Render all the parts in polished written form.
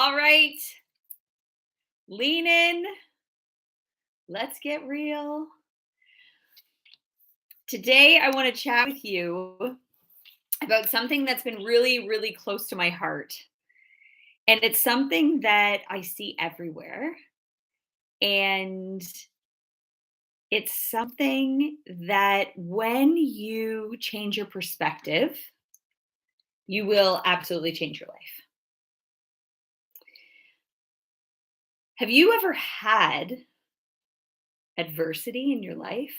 All right, lean in. Let's get real. Today, I want to chat with you about something that's been really, really close to my heart. And it's something that I see everywhere. And it's something that when you change your perspective, you will absolutely change your life. Have you ever had adversity in your life?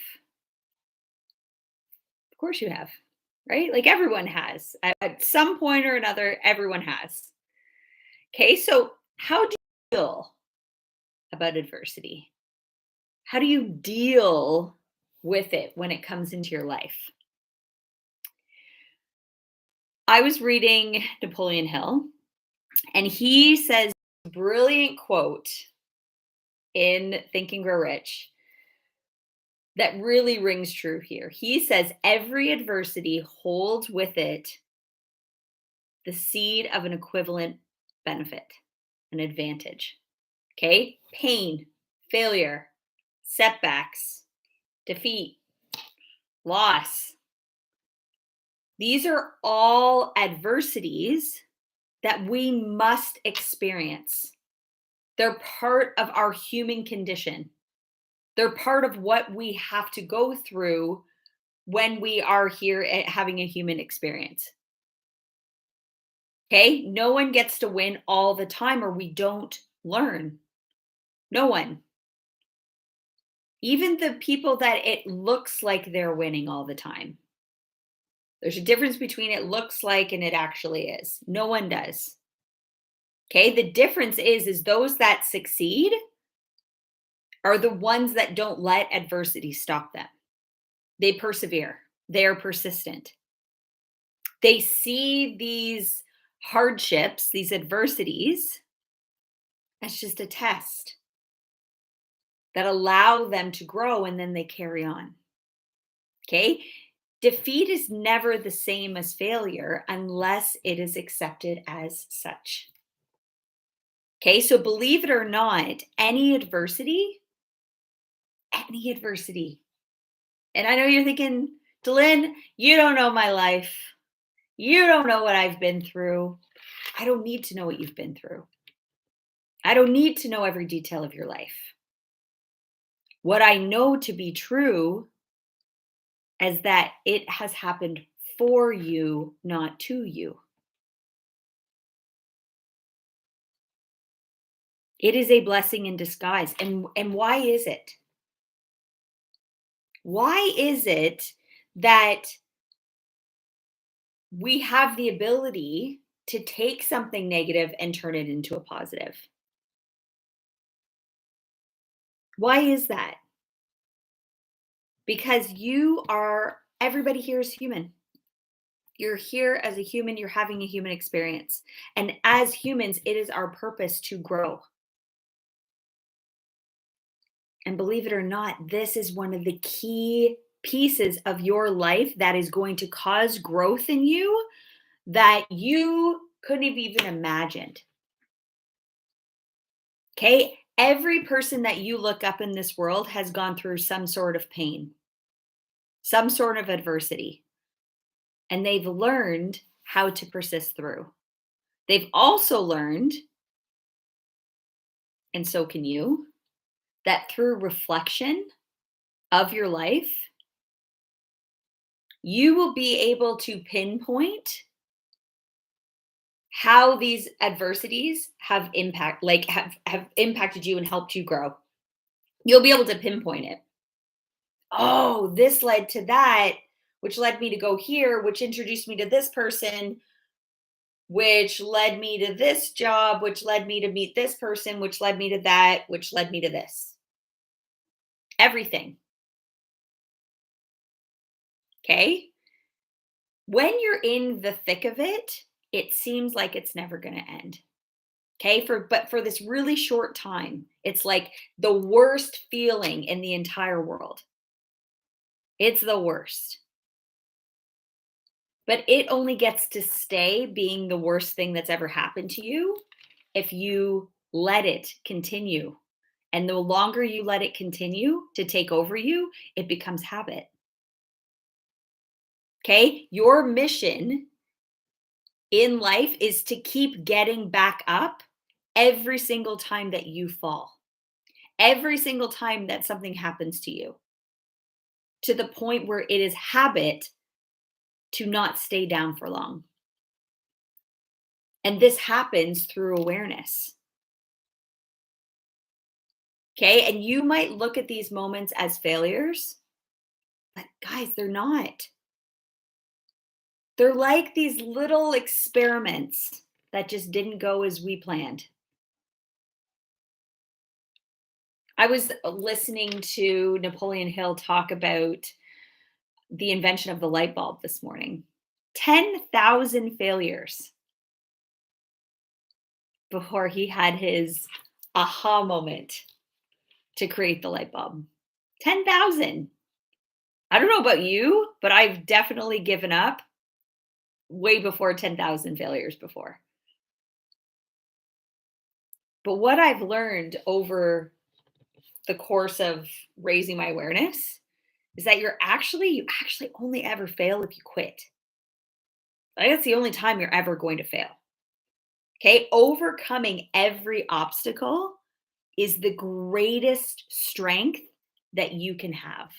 Of course you have, right? Like everyone has. At some point or another, everyone has. Okay, so how do you feel about adversity? How do you deal with it when it comes into your life? I was reading Napoleon Hill, and he says a brilliant quote in Think and Grow Rich that really rings true here. He says, every adversity holds with it the seed of an equivalent benefit, an advantage. Okay? Pain, failure, setbacks, defeat, loss. These are all adversities that we must experience. They're part of our human condition. They're part of what we have to go through when we are here having a human experience. Okay? No one gets to win all the time, or we don't learn. No one. Even the people that it looks like they're winning all the time. There's a difference between it looks like and it actually is. No one does. Okay? The difference is those that succeed are the ones that don't let adversity stop them. They persevere. They're persistent. They see these hardships, these adversities, as just a test that allow them to grow, and then they carry on. Okay? Defeat is never the same as failure unless it is accepted as such. Okay, so believe it or not, any adversity, and I know you're thinking, Delynn, you don't know my life. You don't know what I've been through. I don't need to know what you've been through. I don't need to know every detail of your life. What I know to be true is that it has happened for you, not to you. It is a blessing in disguise. And why is it? Why is it that we have the ability to take something negative and turn it into a positive? Why is that? Because everybody here is human. You're here as a human, you're having a human experience. And as humans, it is our purpose to grow. And believe it or not, this is one of the key pieces of your life that is going to cause growth in you that you couldn't have even imagined. Okay? Every person that you look up in this world has gone through some sort of pain, some sort of adversity, and they've learned how to persist through. They've also learned, and so can you, that through reflection of your life, you will be able to pinpoint how these adversities have impacted you and helped you grow. You'll be able to pinpoint it. Oh, this led to that, which led me to go here, which introduced me to this person, which led me to this job, which led me to meet this person, which led me to that, which led me to this. Everything. Okay? When you're in the thick of it, it seems like it's never going to end. Okay? But for this really short time, it's like the worst feeling in the entire world. It's the worst. But it only gets to stay being the worst thing that's ever happened to you if you let it continue. And the longer you let it continue to take over you, it becomes habit. Okay? Your mission in life is to keep getting back up every single time that you fall, every single time that something happens to you, to the point where it is habit to not stay down for long. And this happens through awareness. Okay. And you might look at these moments as failures, but guys, they're not. They're like these little experiments that just didn't go as we planned. I was listening to Napoleon Hill talk about the invention of the light bulb this morning. 10,000 failures before he had his aha moment to create the light bulb. 10,000. I don't know about you, but I've definitely given up way before 10,000 failures before. But what I've learned over the course of raising my awareness is that you actually only ever fail if you quit. Like, that's the only time you're ever going to fail. Okay, overcoming every obstacle is the greatest strength that you can have.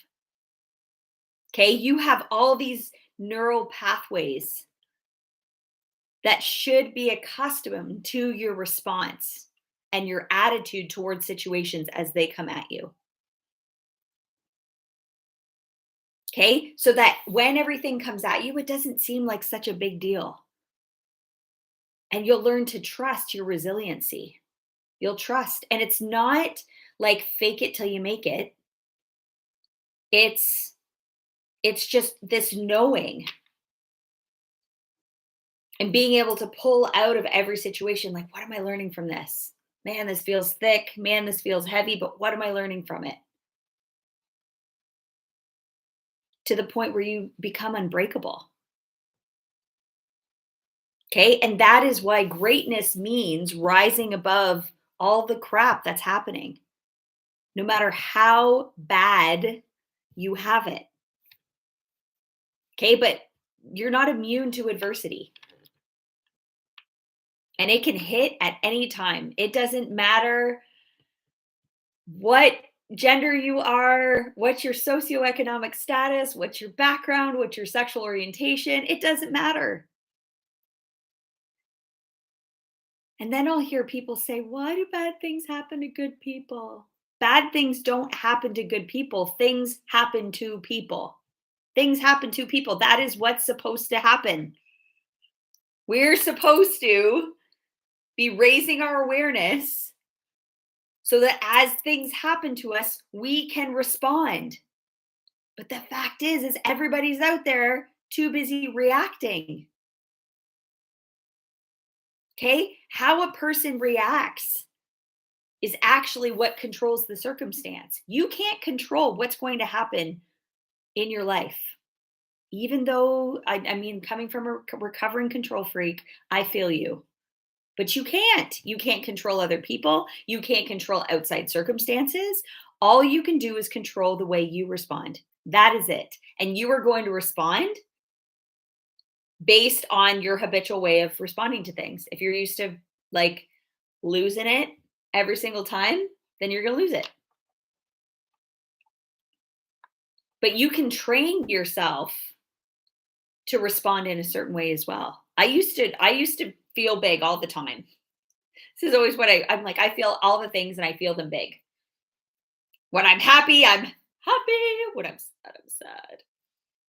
Okay, you have all these neural pathways that should be accustomed to your response and your attitude towards situations as they come at you. Okay, so that when everything comes at you, it doesn't seem like such a big deal. And you'll learn to trust your resiliency. You'll trust. And it's not like fake it till you make it. It's just this knowing and being able to pull out of every situation, like, what am I learning from this? Man, this feels thick. Man, this feels heavy, but what am I learning from it? To the point where you become unbreakable. Okay. And that is why greatness means rising above all the crap that's happening, no matter how bad you have it. Okay. But you're not immune to adversity. And it can hit at any time. It doesn't matter what gender you are, what's your socioeconomic status, what's your background, what's your sexual orientation. It doesn't matter. And then I'll hear people say, why do bad things happen to good people? Bad things don't happen to good people. Things happen to people. Things happen to people. That is what's supposed to happen. We're supposed to be raising our awareness so that as things happen to us, we can respond. But the fact is everybody's out there too busy reacting. Okay? How a person reacts is actually what controls the circumstance. You can't control what's going to happen in your life. Even though, I mean, coming from a recovering control freak, I feel you. But you can't. You can't control other people. You can't control outside circumstances. All you can do is control the way you respond. That is it. And you are going to respond based on your habitual way of responding to things. If you're used to like losing it every single time, then you're going to lose it. But you can train yourself to respond in a certain way as well. I used to feel big all the time. This is always what I'm like, I feel all the things and I feel them big. When I'm happy, I'm happy. When I'm sad, I'm sad.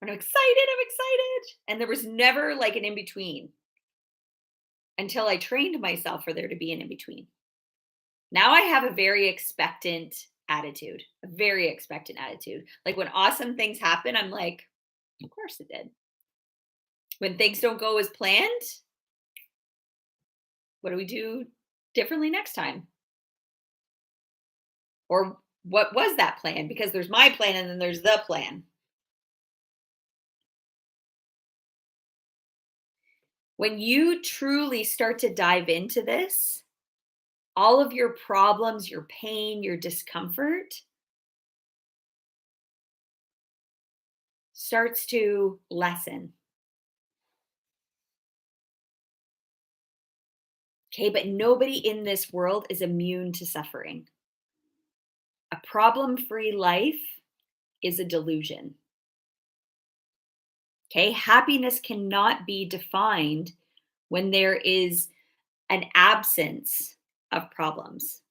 When I'm excited, I'm excited. And there was never like an in between until I trained myself for there to be an in between. Now I have a very expectant attitude, a very expectant attitude. Like when awesome things happen, I'm like, of course it did. When things don't go as planned, what do we do differently next time? Or what was that plan? Because there's my plan and then there's the plan. When you truly start to dive into this, all of your problems, your pain, your discomfort starts to lessen. Okay, but nobody in this world is immune to suffering. A problem free life is a delusion. Okay, happiness cannot be defined when there is an absence of problems.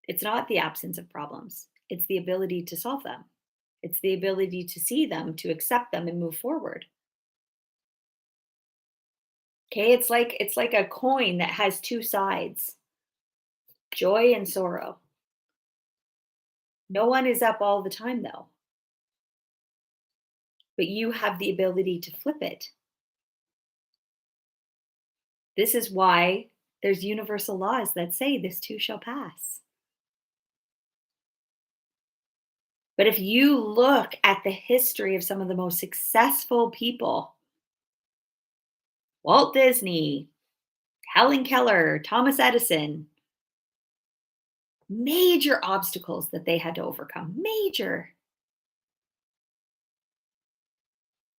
It's not the absence of problems, it's the ability to solve them. It's the ability to see them, to accept them, and move forward. Okay, it's like a coin that has two sides, joy and sorrow. No one is up all the time though, but you have the ability to flip it. This is why there's universal laws that say this too shall pass. But if you look at the history of some of the most successful people, Walt Disney, Helen Keller, Thomas Edison, major obstacles that they had to overcome, major.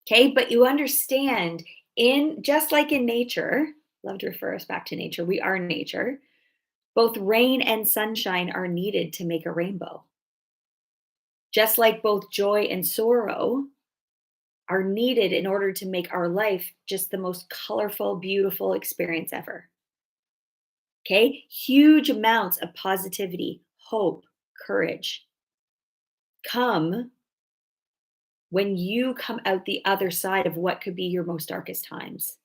Okay, but you understand, in just like in nature, love to refer us back to nature, we are nature. Both rain and sunshine are needed to make a rainbow. Just like both joy and sorrow are needed in order to make our life just the most colorful, beautiful experience ever. Okay? Huge amounts of positivity, hope, courage come when you come out the other side of what could be your most darkest times.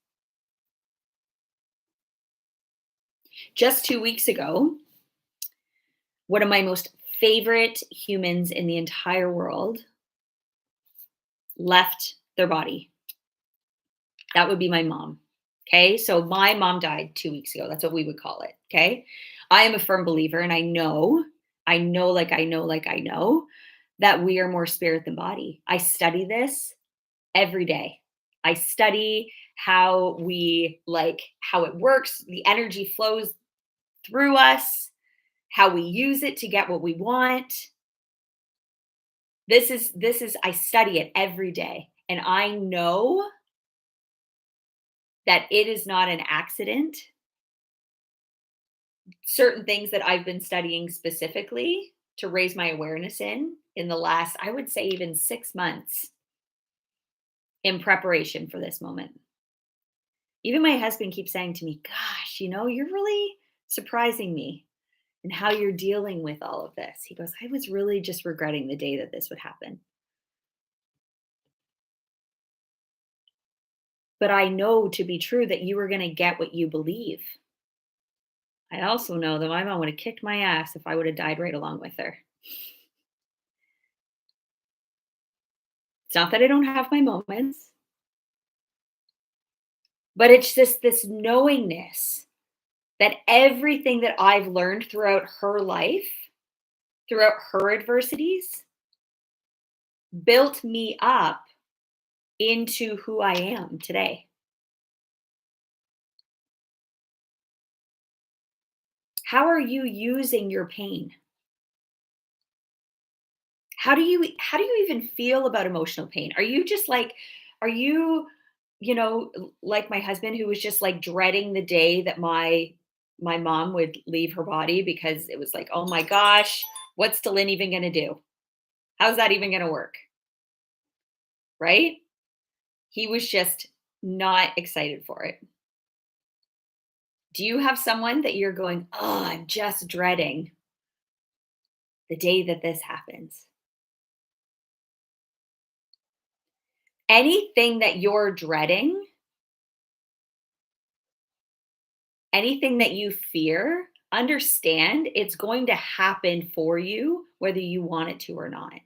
Just 2 weeks ago, one of my most favorite humans in the entire world left their body. That would be my mom. Okay. So my mom died 2 weeks ago. That's what we would call it. Okay. I am a firm believer, and I know that we are more spirit than body. I study this every day. I study how it works, the energy flows through us, how we use it to get what we want. This is I study it every day, and I know that it is not an accident. Certain things that I've been studying specifically to raise my awareness in the last, I would say, even 6 months in preparation for this moment. Even my husband keeps saying to me, "Gosh, you're really surprising me and how you're dealing with all of this." He goes, "I was really just regretting the day that this would happen." But I know to be true that you are going to get what you believe. I also know that my mom would have kicked my ass if I would have died right along with her. It's not that I don't have my moments, but it's just this knowingness that everything that I've learned throughout her life, throughout her adversities, built me up into who I am today. How are you using your pain? How do you even feel about emotional pain? Are you just like, are you, like my husband, who was just like dreading the day that my mom would leave her body, because it was like, "Oh my gosh, what's Delin even going to do? How's that even going to work?" Right? He was just not excited for it. Do you have someone that you're going, "Oh, I'm just dreading the day that this happens"? Anything that you're dreading, anything that you fear, understand it's going to happen for you whether you want it to or not.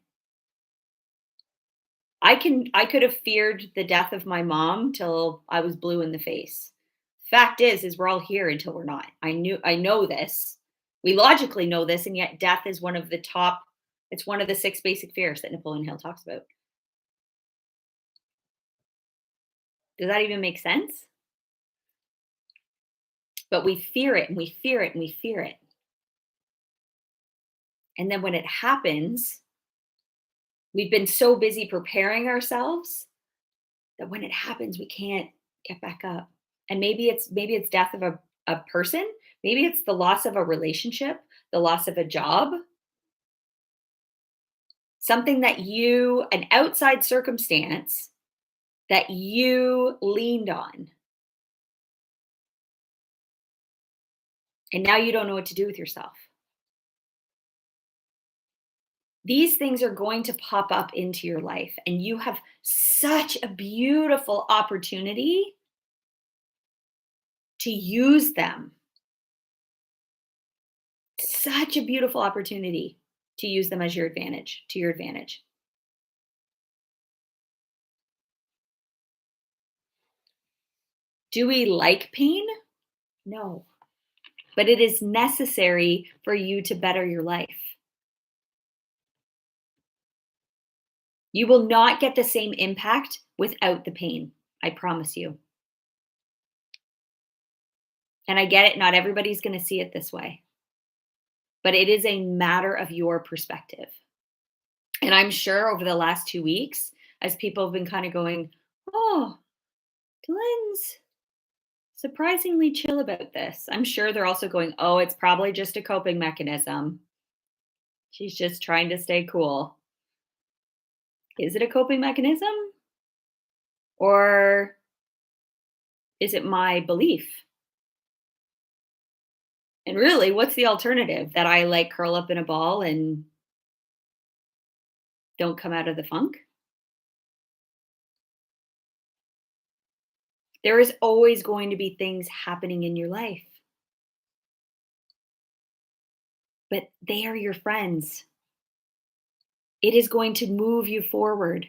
I could have feared the death of my mom till I was blue in the face. Fact is we're all here until we're not. I know this. We logically know this, and yet death is one of the top, it's one of the six basic fears that Napoleon Hill talks about. Does that even make sense? But we fear it and we fear it and we fear it. And then when it happens, we've been so busy preparing ourselves that when it happens, we can't get back up. And maybe it's death of a person, maybe it's the loss of a relationship, the loss of a job, something that an outside circumstance that you leaned on. And now you don't know what to do with yourself. These things are going to pop up into your life, and you have such a beautiful opportunity to use them. Such a beautiful opportunity to use them as your advantage, to your advantage. Do we like pain? No. But it is necessary for you to better your life. You will not get the same impact without the pain. I promise you. And I get it, not everybody's going to see it this way. But it is a matter of your perspective. And I'm sure over the last 2 weeks, as people have been kind of going, oh, Glenn's surprisingly chill about this. I'm sure they're also going, oh, it's probably just a coping mechanism. She's just trying to stay cool. Is it a coping mechanism? Or is it my belief? And really, what's the alternative? That I like curl up in a ball and don't come out of the funk? There is always going to be things happening in your life, but they are your friends. It is going to move you forward.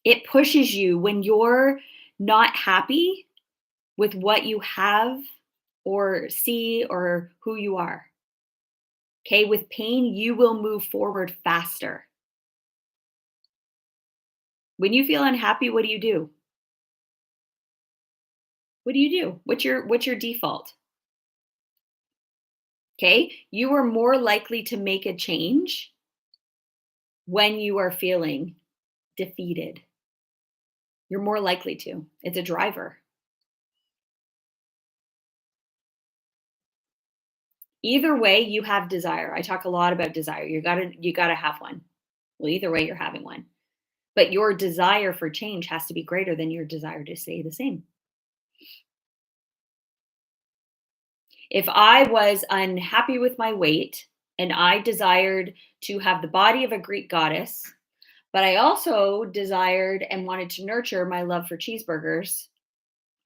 It pushes you when you're not happy with what you have or see or who you are. Okay, with pain, you will move forward faster. When you feel unhappy, what do you do? What do you do? What's your default? Okay? You are more likely to make a change when you are feeling defeated. You're more likely to. It's a driver. Either way, you have desire. I talk a lot about desire. You got to have one. Well, either way you're having one. But your desire for change has to be greater than your desire to stay the same. If I was unhappy with my weight and I desired to have the body of a Greek goddess, but I also desired and wanted to nurture my love for cheeseburgers,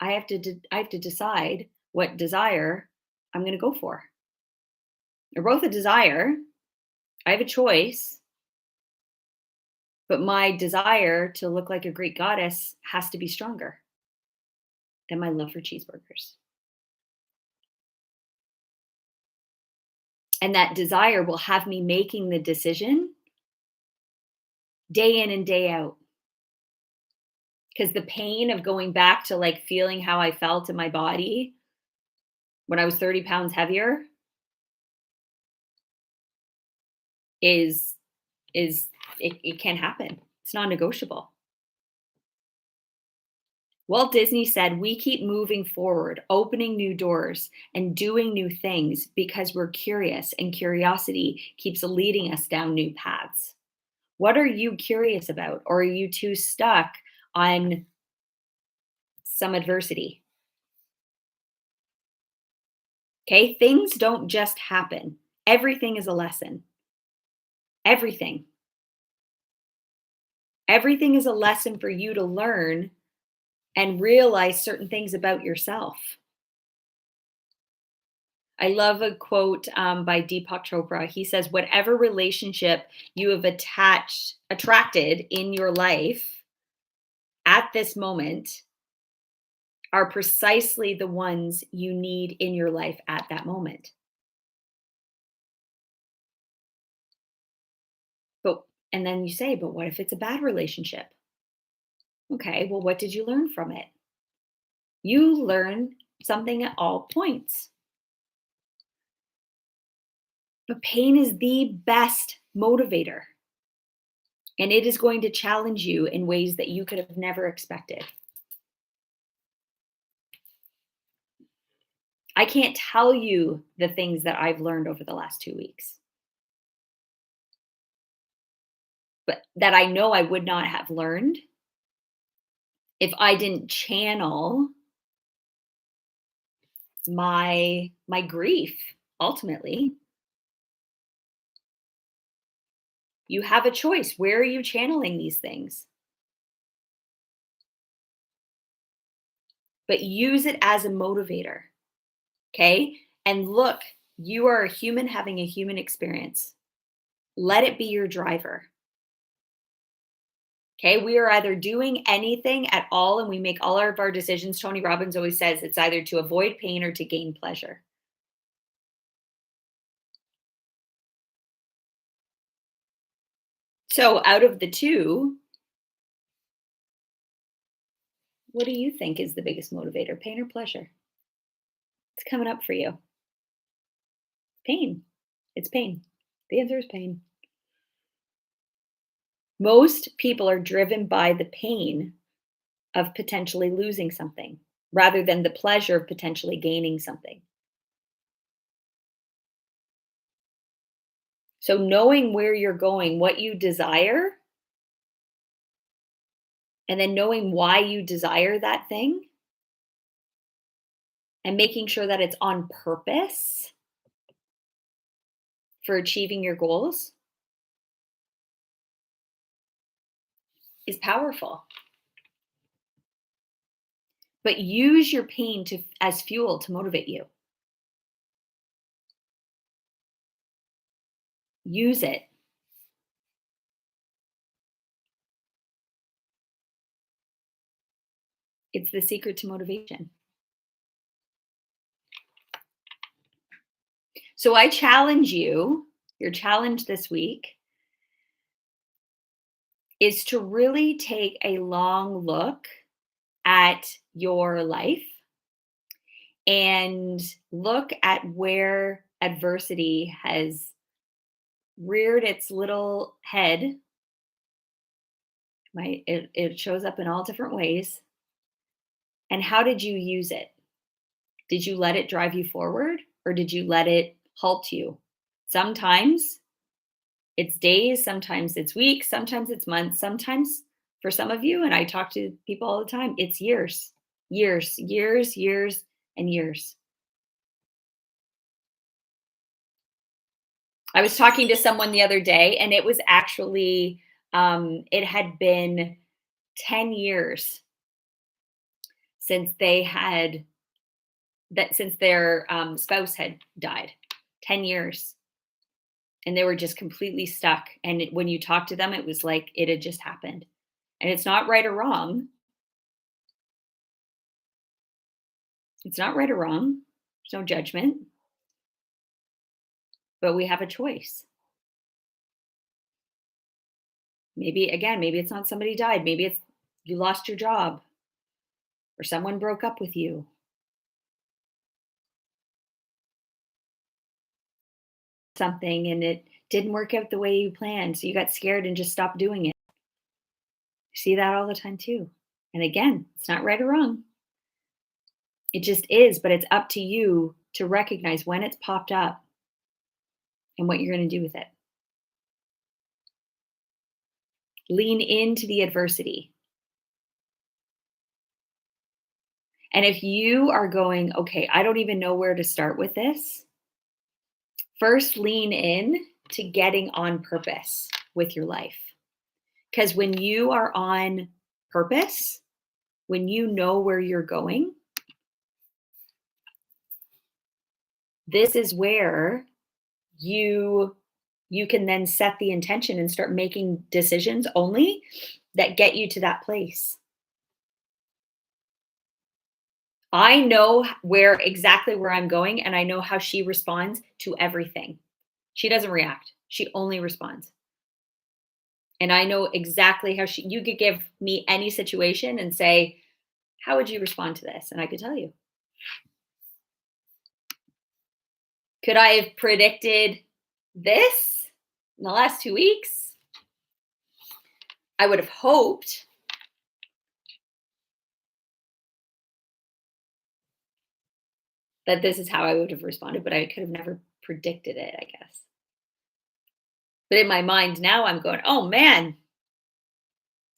I have to decide what desire I'm going to go for. They're both a desire. I have a choice, but my desire to look like a Greek goddess has to be stronger than my love for cheeseburgers. And that desire will have me making the decision day in and day out. Because the pain of going back to like feeling how I felt in my body when I was 30 pounds heavier is it can't happen. It's non-negotiable. Walt Disney said, we keep moving forward, opening new doors and doing new things because we're curious, and curiosity keeps leading us down new paths. What are you curious about? Or are you too stuck on some adversity? Okay, things don't just happen. Everything is a lesson. Everything. Everything is a lesson for you to learn and realize certain things about yourself. I love a quote by Deepak Chopra. He says, whatever relationship you have attracted in your life at this moment are precisely the ones you need in your life at that moment. And then you say, but what if it's a bad relationship? Okay, well, what did you learn from it? You learn something at all points. But pain is the best motivator, and it is going to challenge you in ways that you could have never expected. I can't tell you the things that I've learned over the last 2 weeks, but that I know I would not have learned if I didn't channel my grief ultimately. You have a choice. Where are you channeling these things? But use it as a motivator. Okay? And look, you are a human having a human experience. Let it be your driver. Okay? We are either doing anything at all and we make all of our decisions. Tony Robbins always says it's either to avoid pain or to gain pleasure. So, out of the two, what do you think is the biggest motivator, pain or pleasure? It's coming up for you. Pain. It's pain. The answer is pain. Most people are driven by the pain of potentially losing something rather than the pleasure of potentially gaining something. So, knowing where you're going, what you desire, and then knowing why you desire that thing and making sure that it's on purpose for achieving your goals is powerful. But use your pain to as fuel to motivate you. Use it. It's the secret to motivation. So I challenge you, your challenge this week is to really take a long look at your life and look at where adversity has reared its little head. It shows up in all different ways. And how did you use it? Did you let it drive you forward or did you let it halt you? Sometimes it's days, sometimes it's weeks, sometimes it's months, sometimes for some of you, and I talk to people all the time, it's years, years, and years. I was talking to someone the other day, and it was actually, it had been 10 years since they had since their spouse had died. 10 years. And they were just completely stuck. And when you talk to them, it was like it had just happened. And it's not right or wrong. It's not right or wrong. There's no judgment. But we have a choice. Maybe, again, maybe it's not somebody died. Maybe it's you lost your job or someone broke up with you. Something and it didn't work out the way you planned. So you got scared and just stopped doing it. See that all the time too. And again, it's not right or wrong. It just is, but it's up to you to recognize when it's popped up and what you're going to do with it. Lean into the adversity. And if you are going, okay, I don't even know where to start with this, first lean in to getting on purpose with your life. Because when you are on purpose, when you know where you're going, this is where you can then set the intention and start making decisions only that get you to that place. I know exactly where I'm going, and I know how she responds to everything. She doesn't react. She only responds. And I know exactly how you could give me any situation and say, How would you respond to this? And I could tell you. Could I have predicted this in the last 2 weeks? I would have hoped. That this is how I would have responded, but I could have never predicted it, I guess. But in my mind now, I'm going, oh man,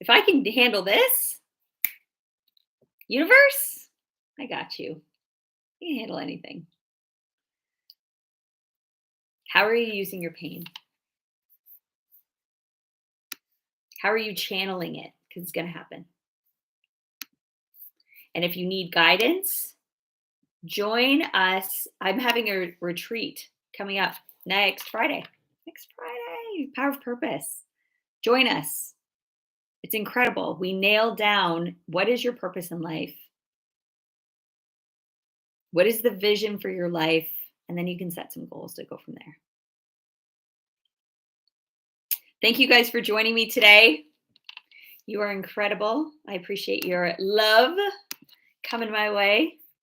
if I can handle this, universe, I got you. You can handle anything. How are you using your pain? How are you channeling it? Because it's going to happen. And if you need guidance, join us. I'm having a retreat coming up next Friday. Power of Purpose. Join us. It's incredible. We nail down what is your purpose in life? What is the vision for your life? And then you can set some goals to go from there. Thank you guys for joining me today. You are incredible. I appreciate your love coming my way.